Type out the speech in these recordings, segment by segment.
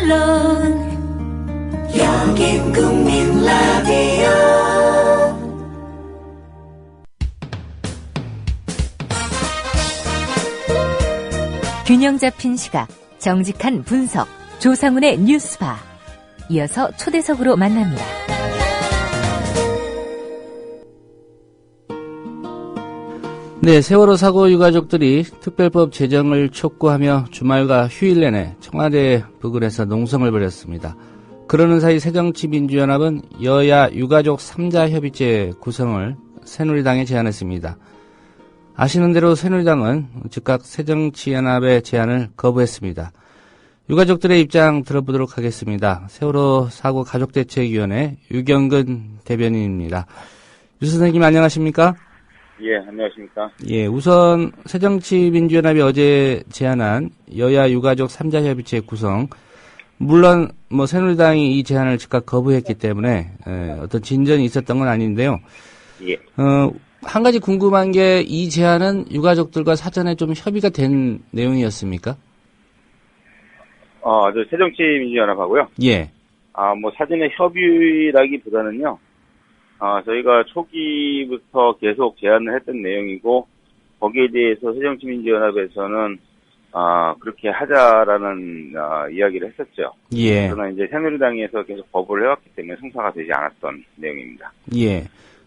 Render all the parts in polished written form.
물론 여긴 국민 라디오. 균형 잡힌 시각, 정직한 분석, 조상훈의 뉴스바. 이어서 초대석으로 만납니다. 네, 세월호 사고 유가족들이 특별법 제정을 촉구하며 주말과 휴일 내내 청와대에 부근에서 농성을 벌였습니다. 그러는 사이 새정치민주연합은 여야 유가족 3자 협의체 구성을 새누리당에 제안했습니다. 아시는 대로 새누리당은 즉각 새정치연합의 제안을 거부했습니다. 유가족들의 입장 들어보도록 하겠습니다. 세월호 사고 가족대책위원회 유경근 대변인입니다. 유 선생님 안녕하십니까? 예, 안녕하십니까? 예, 우선 새정치민주연합이 어제 제안한 여야 유가족 3자 협의체 구성, 물론 새누리당이 이 제안을 즉각 거부했기 때문에 어떤 진전이 있었던 건 아닌데요. 예. 한 가지 궁금한 게 이 제안은 유가족들과 사전에 좀 협의가 된 내용이었습니까? 저 새정치민주연합하고요. 예. 사전에 협의라기보다는요. 저희가 초기부터 계속 제안을 했던 내용이고, 거기에 대해서 새정치민주연합에서는, 그렇게 하자라는, 이야기를 했었죠. 예. 그러나 이제 새누리당에서 계속 거부를 해왔기 때문에 성사가 되지 않았던 내용입니다. 예.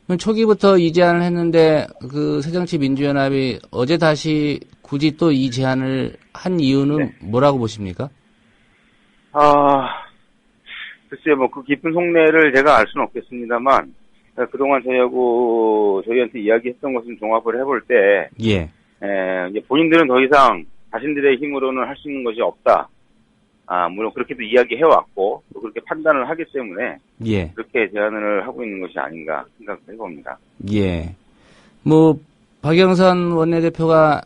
그럼 초기부터 이 제안을 했는데, 그 새정치민주연합이 어제 다시 굳이 또 이 제안을 한 이유는 네. 뭐라고 보십니까? 글쎄요, 그 깊은 속내를 제가 알 수는 없겠습니다만, 그동안 저희한테 이야기했던 것을 종합을 해볼 때, 예. 이제 본인들은 더 이상 자신들의 힘으로는 할 수 있는 것이 없다. 물론 그렇게도 이야기해왔고, 또 그렇게 판단을 하기 때문에, 예. 그렇게 제안을 하고 있는 것이 아닌가 생각해 봅니다. 예. 박영선 원내대표가,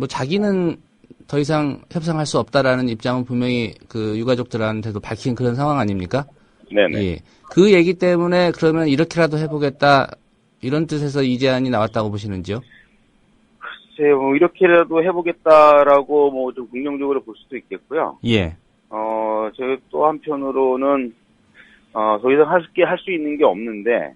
자기는 더 이상 협상할 수 없다라는 입장은 분명히 그 유가족들한테도 밝힌 그런 상황 아닙니까? 네네. 예. 그 얘기 때문에 그러면 이렇게라도 해보겠다, 이런 뜻에서 이 제안이 나왔다고 보시는지요? 글쎄, 이렇게라도 해보겠다라고 좀 긍정적으로 볼 수도 있겠고요. 예. 저희 또 한편으로는, 더 이상 할 수 있는 게 없는데,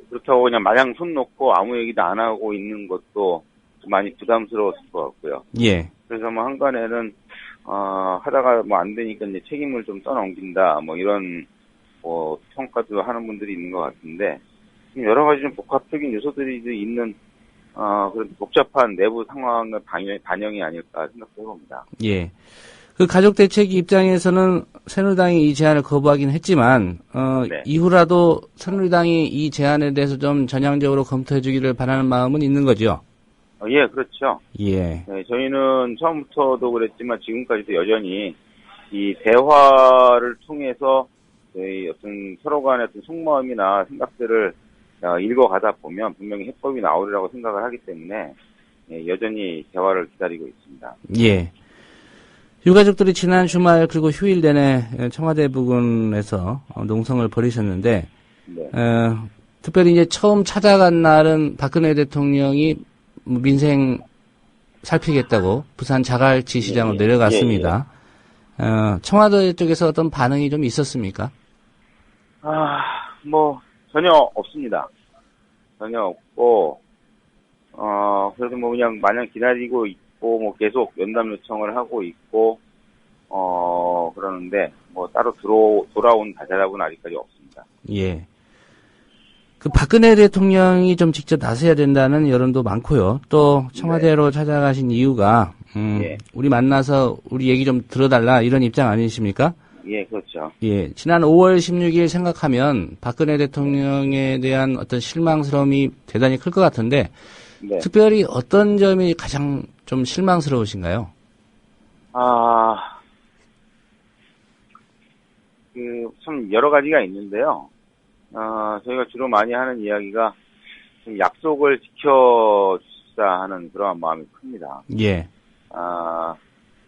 그렇다고 그냥 마냥 손 놓고 아무 얘기도 안 하고 있는 것도 좀 많이 부담스러웠을 것 같고요. 예. 그래서 한간에는, 하다가 안 되니까 이제 책임을 좀 떠넘긴다, 이런, 평가도 하는 분들이 있는 것 같은데, 여러 가지 좀 복합적인 요소들이 있는, 그런 복잡한 내부 상황의 반영이 아닐까 생각해 봅니다. 예. 그 가족대책 입장에서는 새누리당이 이 제안을 거부하긴 했지만, 네. 이후라도 새누리당이 이 제안에 대해서 좀 전향적으로 검토해 주기를 바라는 마음은 있는 거죠? 예, 그렇죠. 예. 네, 저희는 처음부터도 그랬지만 지금까지도 여전히 이 대화를 통해서 저희 어떤 서로 간의 어떤 속마음이나 생각들을 읽어가다 보면 분명히 해법이 나오리라고 생각을 하기 때문에 여전히 대화를 기다리고 있습니다. 예. 유가족들이 지난 주말 그리고 휴일 내내 청와대 부근에서 농성을 벌이셨는데, 네. 특별히 이제 처음 찾아간 날은 박근혜 대통령이 민생 살피겠다고 부산 자갈치 시장으로 내려갔습니다. 청와대 쪽에서 어떤 반응이 좀 있었습니까? 전혀 없습니다. 전혀 없고, 그래도 그냥 마냥 기다리고 있고, 계속 면담 요청을 하고 있고, 그러는데, 따로 돌아온 대답은 아직까지 없습니다. 예. 그 박근혜 대통령이 좀 직접 나서야 된다는 여론도 많고요. 또 청와대로 찾아가신 이유가, 예. 우리 만나서 우리 얘기 좀 들어달라 이런 입장 아니십니까? 예, 그렇죠. 예. 지난 5월 16일 생각하면 박근혜 대통령에 대한 어떤 실망스러움이 대단히 클 것 같은데, 네. 특별히 어떤 점이 가장 좀 실망스러우신가요? 참 여러 가지가 있는데요. 저희가 주로 많이 하는 이야기가 좀 약속을 지켜주시자 하는 그러한 마음이 큽니다. 예.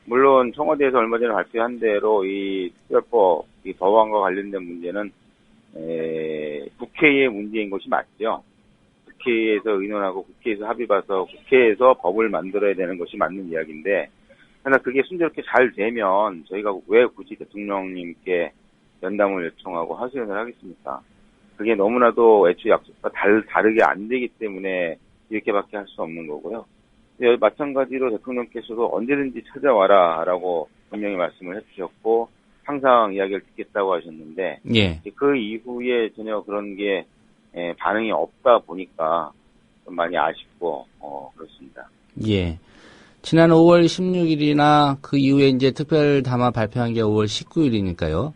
물론 청와대에서 얼마 전에 발표한 대로 이 특별법, 이 법안과 관련된 문제는 국회의 문제인 것이 맞죠. 국회에서 의논하고 국회에서 합의 봐서 국회에서 법을 만들어야 되는 것이 맞는 이야기인데 그러나 그게 순조롭게 잘 되면 저희가 왜 굳이 대통령님께 연담을 요청하고 하소연을 하겠습니까? 그게 너무나도 애초 약속과 다르게 안 되기 때문에 이렇게밖에 할 수 없는 거고요. 마찬가지로 대통령께서도 언제든지 찾아와라라고 분명히 말씀을 해주셨고 항상 이야기를 듣겠다고 하셨는데 예. 그 이후에 전혀 그런 게 반응이 없다 보니까 좀 많이 아쉽고 그렇습니다. 예. 지난 5월 16일이나 그 이후에 이제 특별 담화 발표한 게 5월 19일이니까요.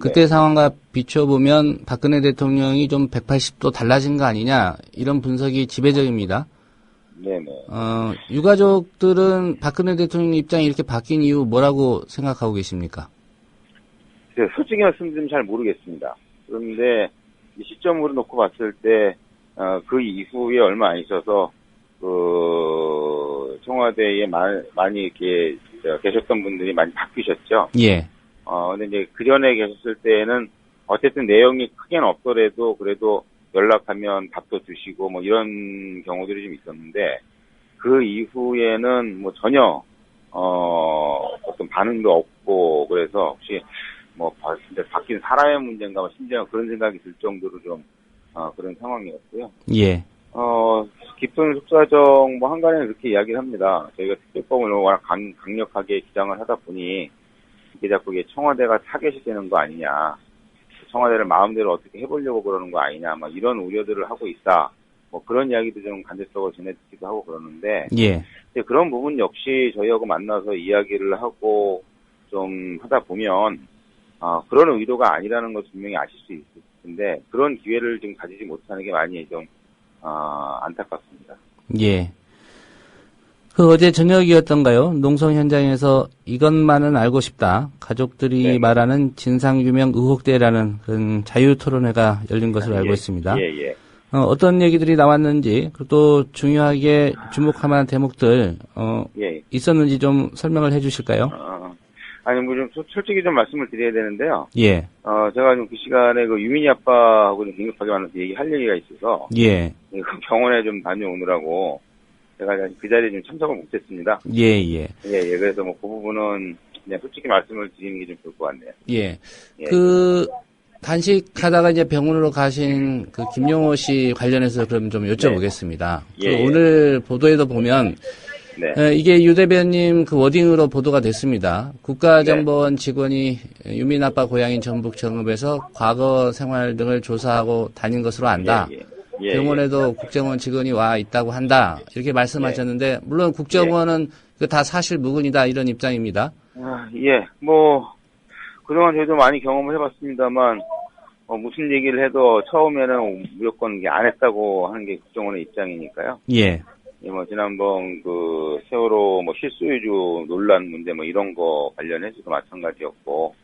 그때 네. 상황과 비춰보면 박근혜 대통령이 좀 180도 달라진 거 아니냐 이런 분석이 지배적입니다. 네네. 유가족들은 박근혜 대통령 입장이 이렇게 바뀐 이유 뭐라고 생각하고 계십니까? 솔직히 말씀드리면 잘 모르겠습니다. 그런데 이 시점으로 놓고 봤을 때 그 이후에 얼마 안 있어서 그 청와대에 많이 이렇게 계셨던 분들이 많이 바뀌셨죠. 예. 근데 이제 그전에 계셨을 때는 어쨌든 내용이 크게는 없더라도 그래도 연락하면 밥도 주시고 뭐 이런 경우들이 좀 있었는데 그 이후에는 뭐 전혀 어떤 반응도 없고 그래서 혹시 뭐 진짜 바뀐 사람의 문제인가 뭐 심지어 그런 생각이 들 정도로 좀 그런 상황이었고요. 예. 깊은 속사정 뭐 한간에는 그렇게 이야기를 합니다. 저희가 특별법을 워낙 강력하게 주장을 하다 보니 이게 자꾸 이게 청와대가 타겟이 되는 거 아니냐. 청와대를 마음대로 어떻게 해보려고 그러는 거 아니냐. 막 이런 우려들을 하고 있다. 뭐 그런 이야기도 좀 간접적으로 전해듣기도 하고 그러는데. 예. 그런 부분 역시 저희하고 만나서 이야기를 하고 좀 하다 보면 그런 의도가 아니라는 걸 분명히 아실 수 있을 텐데 그런 기회를 지금 가지지 못하는 게 많이 좀 안타깝습니다. 예. 그 어제 저녁이었던가요? 농성 현장에서 이것만은 알고 싶다. 가족들이 네. 말하는 진상규명 의혹대라는 그런 자유토론회가 열린 것으로 알고 있습니다. 예. 어떤 얘기들이 나왔는지, 그리고 또 중요하게 주목할 만한 대목들, 예. 있었는지 좀 설명을 해 주실까요? 아니, 뭐 좀 솔직히 좀 말씀을 드려야 되는데요. 예. 제가 좀 그 시간에 그 유민이 아빠하고 좀 긴급하게 만나서 얘기할 얘기가 있어서. 예. 그 병원에 좀 다녀오느라고 제가 그 자리에 좀 참석을 못했습니다. 예. 그래서 뭐 그 부분은 그냥 솔직히 말씀을 드리는 게 좀 좋을 것 같네요. 예. 예. 그 단식하다가 이제 병원으로 가신 그 김용호 씨 관련해서 그럼 좀 여쭤보겠습니다. 예. 그 오늘 보도에도 보면 네. 이게 유 대변님 그 워딩으로 보도가 됐습니다. 국가정보원 직원이 유민 아빠 고향인 전북 정읍에서 과거 생활 등을 조사하고 다닌 것으로 안다. 예. 병원에도 국정원 직원이 와 있다고 한다. 이렇게 말씀하셨는데 물론 국정원은 그 다 사실 무근이다 이런 입장입니다. 예. 뭐 그동안 저희도 많이 경험을 해봤습니다만 무슨 얘기를 해도 처음에는 무조건 이게 안 했다고 하는 게 국정원의 입장이니까요. 예. 뭐 지난번 그 세월호 뭐 실소유주 논란 문제 뭐 이런 거 관련해서도 마찬가지였고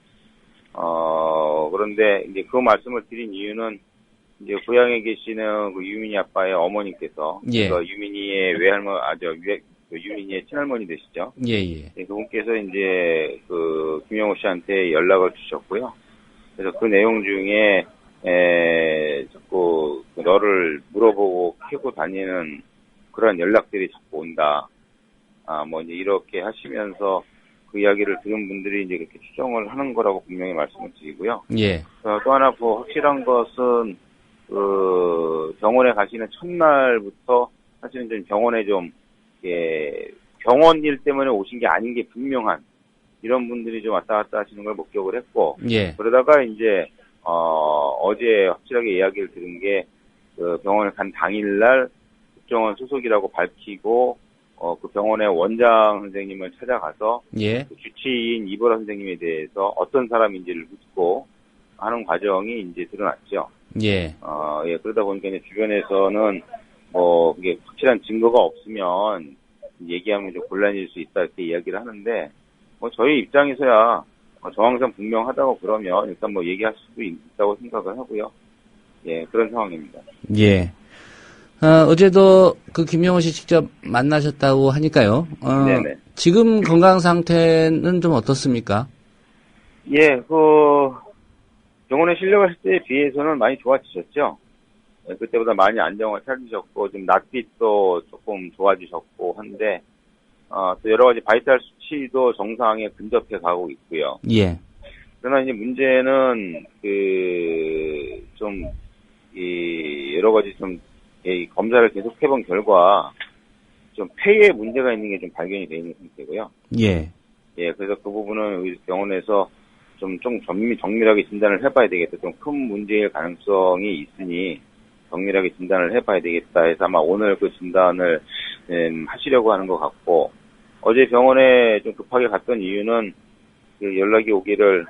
그런데 이제 그 말씀을 드린 이유는 이제 고향에 계시는 그 유민이 아빠의 어머니께서 예. 그 유민이의 유민이의 친할머니 되시죠? 예. 그분께서 이제 그 김영호 씨한테 연락을 주셨고요. 그래서 그 내용 중에 자꾸 너를 물어보고 캐고 다니는 그런 연락들이 자꾸 온다. 뭐 이제 이렇게 하시면서 그 이야기를 들은 분들이 이제 그렇게 추정을 하는 거라고 분명히 말씀을 드리고요. 예. 또 하나 확실한 것은 그 병원에 가시는 첫날부터 사실은 좀 병원에 좀 병원 일 때문에 오신 게 아닌 게 분명한 이런 분들이 좀 왔다 갔다 하시는 걸 목격을 했고. 예. 그러다가 이제 어제 확실하게 이야기를 들은 게 그 병원에 간 당일날 국정원 소속이라고 밝히고 그 병원의 원장 선생님을 찾아가서 예. 그 주치의인 이보라 선생님에 대해서 어떤 사람인지를 묻고 하는 과정이 이제 드러났죠. 예. 그러다 보니까 이제 주변에서는 뭐 그게 확실한 증거가 없으면 얘기하면 좀 곤란해질 수 있다 이렇게 이야기를 하는데 뭐 저희 입장에서야 정황상 분명하다고 그러면 일단 뭐 얘기할 수도 있다고 생각을 하고요. 예, 그런 상황입니다. 예. 어제도 그 김용호 씨 직접 만나셨다고 하니까요. 네네. 지금 건강 상태는 좀 어떻습니까? 예, 병원에 실려갔을 때에 비해서는 많이 좋아지셨죠. 그때보다 많이 안정을 찾으셨고 좀 낯빛도 조금 좋아지셨고 한데 또 여러 가지 바이탈 수치 정치도 정상에 근접해 가고 있고요. 예. 그러나 이제 문제는 여러 가지 검사를 계속 해본 결과 좀 폐에 문제가 있는 게 좀 발견이 되어 있는 상태고요. 예. 예, 그래서 그 부분은 병원에서 좀 정밀하게 진단을 해봐야 되겠다. 좀 큰 문제일 가능성이 있으니 정밀하게 진단을 해봐야 되겠다 해서 아마 오늘 그 진단을 하시려고 하는 것 같고, 어제 병원에 좀 급하게 갔던 이유는 그 연락이 오기를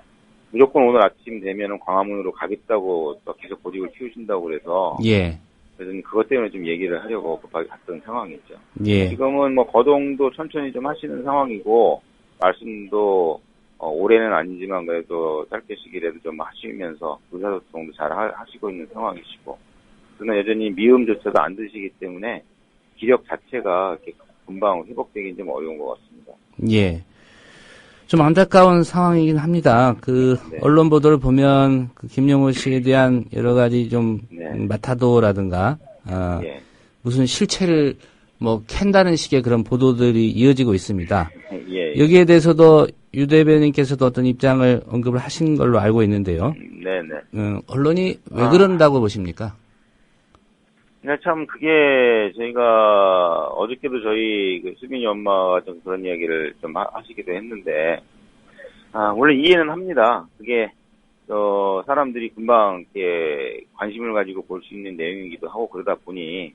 무조건 오늘 아침 되면은 광화문으로 가겠다고 또 계속 고집을 피우신다고 그래서, 예. 그래서 그것 때문에 좀 얘기를 하려고 급하게 갔던 상황이죠. 예. 지금은 뭐 거동도 천천히 좀 하시는 상황이고, 말씀도 올해는 아니지만 그래도 짧게 시기라도 좀 하시면서 의사소통도 잘 하시고 있는 상황이시고, 그러나 여전히 미음조차도 안 드시기 때문에 기력 자체가 이렇게 금방 회복되기 좀 어려운 것 같습니다. 예. 좀 안타까운 상황이긴 합니다. 네. 언론 보도를 보면 김용호 씨에 대한 여러 가지 좀 마타도라든가 예. 무슨 실체를 캔다는 식의 그런 보도들이 이어지고 있습니다. 예. 여기에 대해서도 유 대변인께서도 어떤 입장을 언급을 하신 걸로 알고 있는데요. 네네. 언론이 왜 그런다고 보십니까? 참 그게 저희가 어저께도 저희 수빈이 엄마가 좀 그런 이야기를 좀 하시기도 했는데, 원래 이해는 합니다. 그게 사람들이 금방 이렇게 관심을 가지고 볼 수 있는 내용이기도 하고 그러다 보니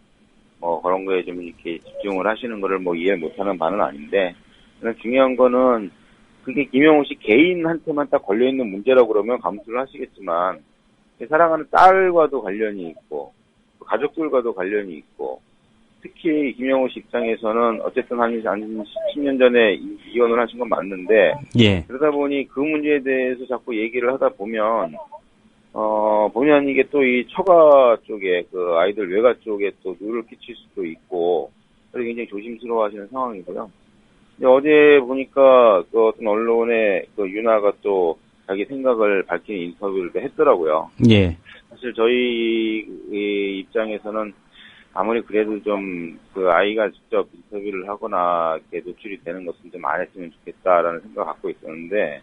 그런 거에 좀 이렇게 집중을 하시는 거를 이해 못하는 바는 아닌데, 중요한 거는 그게 김용호 씨 개인한테만 딱 걸려있는 문제라고 그러면 감수를 하시겠지만, 사랑하는 딸과도 관련이 있고, 가족들과도 관련이 있고, 특히 김용호 씨 입장에서는 어쨌든 한 10년 전에 이혼을 하신 건 맞는데, 예. 그러다 보니 그 문제에 대해서 자꾸 얘기를 하다 보면 이게 또 이 처가 쪽에 그 아이들 외가 쪽에 또 누를 끼칠 수도 있고, 그래서 굉장히 조심스러워 하시는 상황이고요. 근데 어제 보니까 그 어떤 언론에 그 윤아가 또 자기 생각을 밝히는 인터뷰를 했더라고요. 예. 사실 저희 입장에서는 아무리 그래도 좀 그 아이가 직접 인터뷰를 하거나 이렇게 노출이 되는 것은 좀 안 했으면 좋겠다라는 생각을 갖고 있었는데,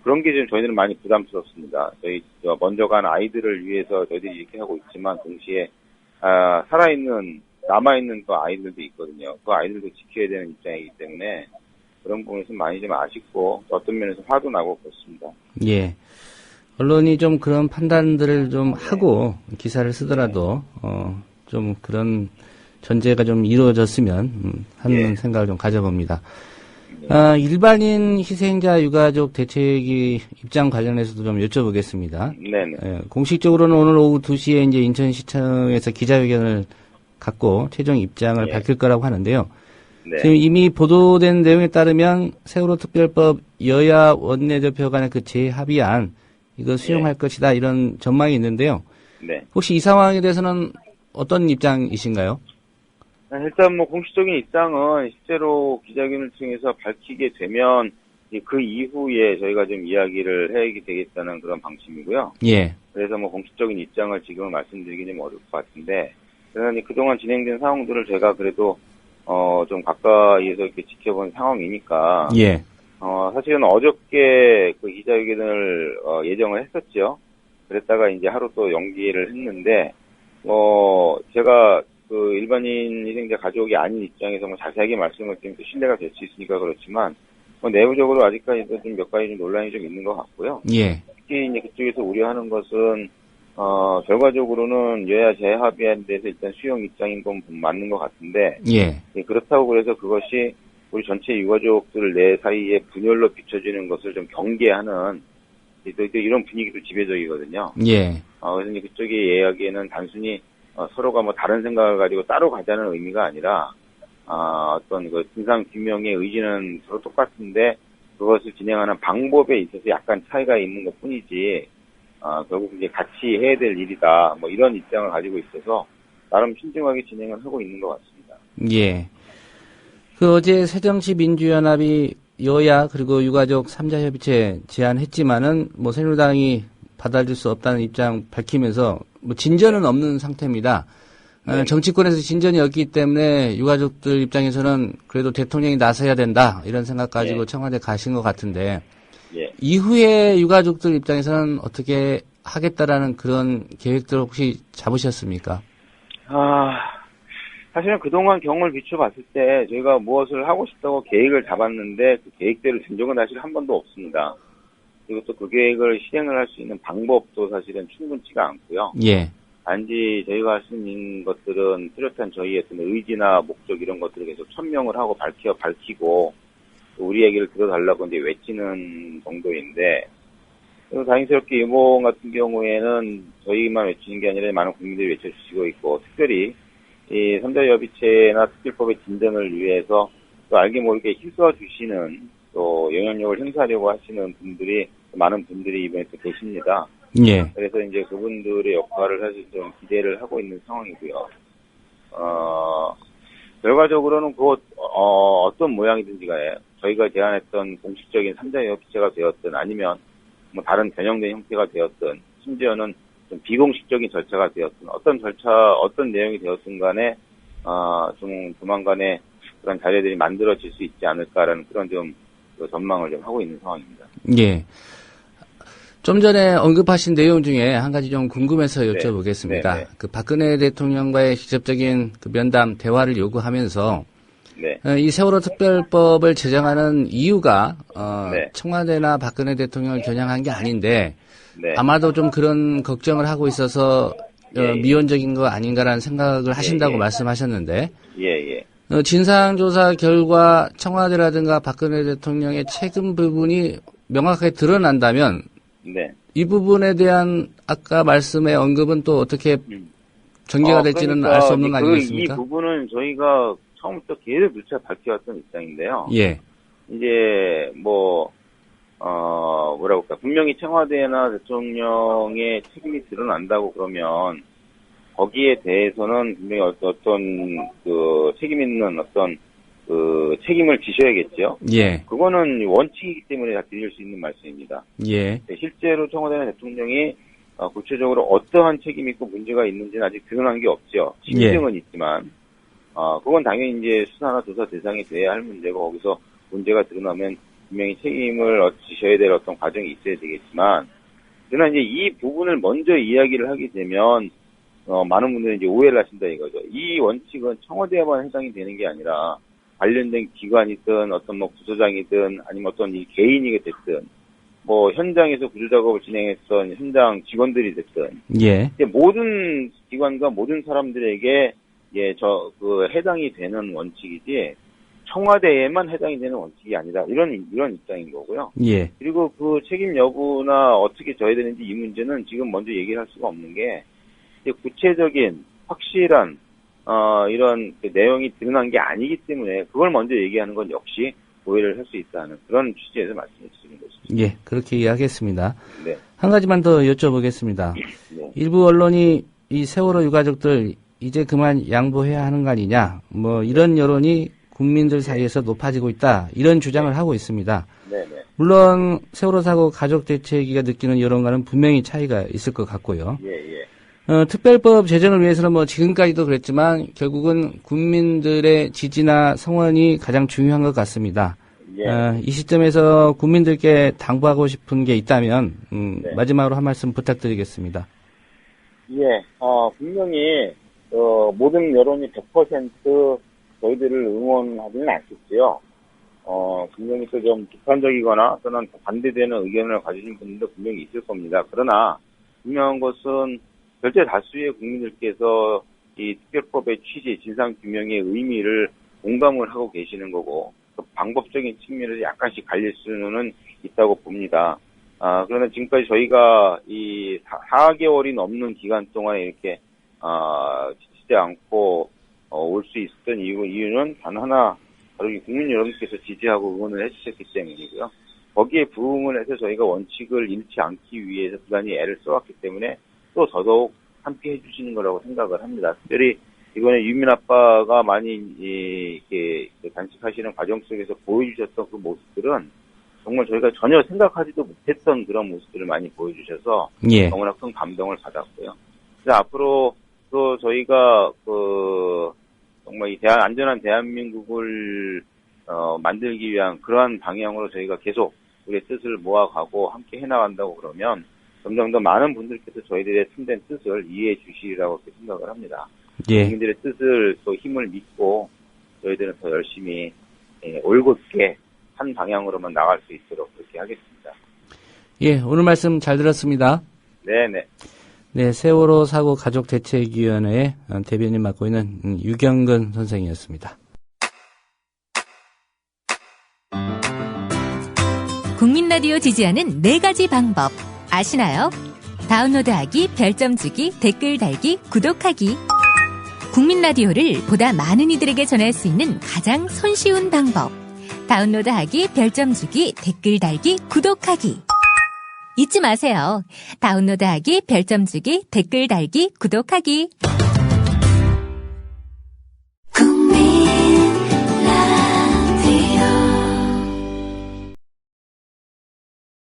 그런 게 좀 저희들은 많이 부담스럽습니다. 저희 먼저 간 아이들을 위해서 저희들이 이렇게 하고 있지만 동시에 남아있는 그 아이들도 있거든요. 그 아이들도 지켜야 되는 입장이기 때문에 그런 부분에서 많이 좀 아쉽고 어떤 면에서 화도 나고 그렇습니다. 예. 언론이 좀 그런 판단들을 좀 하고 기사를 쓰더라도 좀 그런 전제가 좀 이루어졌으면 하는 생각을 좀 가져봅니다. 일반인 희생자 유가족 대책위 입장 관련해서도 좀 여쭤보겠습니다. 네네. 공식적으로는 오늘 오후 2시에 이제 인천시청에서 기자회견을 갖고 최종 입장을 밝힐 거라고 하는데요. 네. 지금 이미 보도된 내용에 따르면 세월호 특별법 여야 원내대표 간의 그 재합의안 이거 수용할 것이다 이런 전망이 있는데요. 네. 혹시 이 상황에 대해서는 어떤 입장이신가요? 일단 공식적인 입장은 실제로 기자회견을 통해서 밝히게 되면 그 이후에 저희가 좀 이야기를 해야 되겠다는 그런 방침이고요. 예. 그래서 공식적인 입장을 지금 말씀드리기 좀 어려울 것 같은데, 그러나 그동안 진행된 상황들을 제가 그래도 좀 가까이에서 이렇게 지켜본 상황이니까. 예. 사실은 어저께 그 기자회견을 예정을 했었죠. 그랬다가 이제 하루 또 연기를 했는데, 제가 그 일반인 희생자 가족이 아닌 입장에서 자세하게 말씀을 드리면 신뢰가 될 수 있으니까 그렇지만, 내부적으로 아직까지도 좀 몇 가지 좀 논란이 좀 있는 것 같고요. 예. 특히 이제 그쪽에서 우려하는 것은, 결과적으로는 여야 재합의한 데서 일단 수용 입장인 건 맞는 것 같은데, 예. 그렇다고 그래서 그것이 우리 전체 유가족들 내 사이에 분열로 비춰지는 것을 좀 경계하는 이런 분위기도 지배적이거든요. 예. 그래서 이제 그쪽의 이야기에는 단순히 서로가 다른 생각을 가지고 따로 가자는 의미가 아니라 어떤 그 진상 규명의 의지는 서로 똑같은데 그것을 진행하는 방법에 있어서 약간 차이가 있는 것뿐이지 결국 이제 같이 해야 될 일이다 이런 입장을 가지고 있어서 나름 신중하게 진행을 하고 있는 것 같습니다. 예. 어제 새정치민주연합이 여야 그리고 유가족 3자 협의체 제안했지만은 새누리당이 받아들일 수 없다는 입장 밝히면서 진전은 없는 상태입니다. 정치권에서 진전이 없기 때문에 유가족들 입장에서는 그래도 대통령이 나서야 된다 이런 생각 가지고 청와대 가신 것 같은데 이후에 유가족들 입장에서는 어떻게 하겠다라는 그런 계획들 혹시 잡으셨습니까? 사실은 그동안 경험을 비춰봤을 때 저희가 무엇을 하고 싶다고 계획을 잡았는데 그 계획대로 된 적은 사실 한 번도 없습니다. 그리고 또 그 계획을 실행을 할 수 있는 방법도 사실은 충분치가 않고요. 예. 단지 저희가 할 수 있는 것들은 뚜렷한 저희의 어떤 의지나 목적 이런 것들을 계속 천명을 하고 밝히고 우리 얘기를 들어달라고 이제 외치는 정도인데 그리고 다행스럽게 이번 같은 경우에는 저희만 외치는 게 아니라 많은 국민들이 외쳐주시고 있고 특별히 이 3자 여비체나 특별법의 진전을 위해서 또 알게 모르게 힘써 주시는 또 영향력을 행사하려고 하시는 분들이 많은 분들이 이번에 또 계십니다. 예. 그래서 이제 그분들의 역할을 사실 좀 기대를 하고 있는 상황이고요. 결과적으로는 어떤 모양이든지 간에 저희가 제안했던 공식적인 3자 여비체가 되었든 아니면 뭐 다른 변형된 형태가 되었든 심지어는 좀 비공식적인 절차가 되었든 어떤 내용이 되었든 간에 좀 조만간에 그런 자료들이 만들어질 수 있지 않을까라는 그런 좀 전망을 좀 하고 있는 상황입니다. 예. 좀 전에 언급하신 내용 중에 한 가지 좀 궁금해서 여쭤보겠습니다. 네. 그 박근혜 대통령과의 직접적인 그 면담, 대화를 요구하면서 이 세월호 특별법을 제정하는 이유가 청와대나 박근혜 대통령을 겨냥한 게 아닌데 아마도 좀 그런 걱정을 하고 있어서 미온적인 거 아닌가라는 생각을 하신다고 말씀하셨는데 진상조사 결과 청와대라든가 박근혜 대통령의 책임 부분이 명확하게 드러난다면 이 부분에 대한 아까 말씀의 언급은 또 어떻게 전개가 될지는 그러니까 알 수 없는 거 아니겠습니까? 이 부분은 저희가 처음부터 계속 누차 밝혀왔던 입장인데요. 예. 이제 뭐라고 할까 분명히 청와대나 대통령의 책임이 드러난다고 그러면 거기에 대해서는 분명히 어떤 그 책임 있는 어떤 그 책임을 지셔야겠죠. 예. 그거는 원칙이기 때문에 다 드릴 수 있는 말씀입니다. 예. 실제로 청와대나 대통령이 구체적으로 어떠한 책임이 있고 문제가 있는지는 아직 드러난 게 없죠. 심증은 있지만, 그건 당연히 이제 수사나 조사 대상이 돼야 할 문제고 거기서 문제가 드러나면 분명히 책임을 지셔야 될 어떤 과정이 있어야 되겠지만, 그러나 이제 이 부분을 먼저 이야기를 하게 되면 많은 분들이 이제 오해를 하신다 이거죠. 이 원칙은 청와대에만 해당이 되는 게 아니라 관련된 기관이든 어떤 뭐 부서장이든 아니면 어떤 이 개인이 됐든 뭐 현장에서 구조 작업을 진행했던 현장 직원들이 됐든 이제 모든 기관과 모든 사람들에게 해당이 되는 원칙이지 청와대에만 해당이 되는 원칙이 아니라 이런 입장인 거고요. 그리고 그 책임 여부나 어떻게 져야 되는지 이 문제는 지금 먼저 얘기를 할 수가 없는 게 이제 구체적인 확실한 이런 그 내용이 드러난 게 아니기 때문에 그걸 먼저 얘기하는 건 역시 오해를 할 수 있다는 그런 취지에서 말씀을 드리는 것입니다. 예, 그렇게 이해하겠습니다. 한 가지만 더 여쭤보겠습니다. 일부 언론이 이 세월호 유가족들 이제 그만 양보해야 하는 거 아니냐, 뭐 이런 여론이 국민들 사이에서 높아지고 있다, 이런 주장을 하고 있습니다. 물론 세월호 사고 가족 대책위가 느끼는 여론과는 분명히 차이가 있을 것 같고요. 특별법 제정을 위해서는 뭐 지금까지도 그랬지만 결국은 국민들의 지지나 성원이 가장 중요한 것 같습니다. 이 시점에서 국민들께 당부하고 싶은 게 있다면 마지막으로 한 말씀 부탁드리겠습니다. 분명히 모든 여론이 100% 저희들을 응원하지는 않겠지요. 분명히 또 좀 비판적이거나 또는 반대되는 의견을 가지신 분들도 분명히 있을 겁니다. 그러나 분명한 것은 절대 다수의 국민들께서 이 특별법의 취지, 진상규명의 의미를 공감을 하고 계시는 거고, 그 방법적인 측면에서 약간씩 갈릴 수는 있다고 봅니다. 그러나 지금까지 저희가 이 4개월이 넘는 기간 동안에 이렇게, 지치지 않고, 올 수 있었던 이유는 단 하나, 바로 국민 여러분께서 지지하고 응원을 해주셨기 때문이고요. 거기에 부응을 해서 저희가 원칙을 잃지 않기 위해서 부단히 애를 써왔기 때문에 또 더더욱 함께 해주시는 거라고 생각을 합니다. 특별히 이번에 유민 아빠가 많이 이렇게 단식하시는 과정 속에서 보여주셨던 그 모습들은 정말 저희가 전혀 생각하지도 못했던 그런 모습들을 많이 보여주셔서 너무나 큰 감동을 받았고요. 그래서 앞으로 앞으로 저희가 정말 이 안전한 대한민국을 만들기 위한 그러한 방향으로 저희가 계속 우리의 뜻을 모아가고 함께 해나간다고 그러면 점점 더 많은 분들께서 저희들의 참된 뜻을 이해해 주시리라고 생각을 합니다. 예. 국민들의 뜻을 또 힘을 믿고 저희들은 더 열심히 올곧게 한 방향으로만 나갈 수 있도록 그렇게 하겠습니다. 예, 오늘 말씀 잘 들었습니다. 네네. 네, 세월호 사고 가족대책위원회 대변인 맡고 있는 유경근 선생이었습니다. 국민 라디오 지지하는 4가지 방법 아시나요? 다운로드하기, 별점 주기, 댓글 달기, 구독하기. 국민 라디오를 보다 많은 이들에게 전할 수 있는 가장 손쉬운 방법. 다운로드하기, 별점 주기, 댓글 달기, 구독하기. 잊지 마세요. 다운로드하기, 별점 주기, 댓글 달기, 구독하기.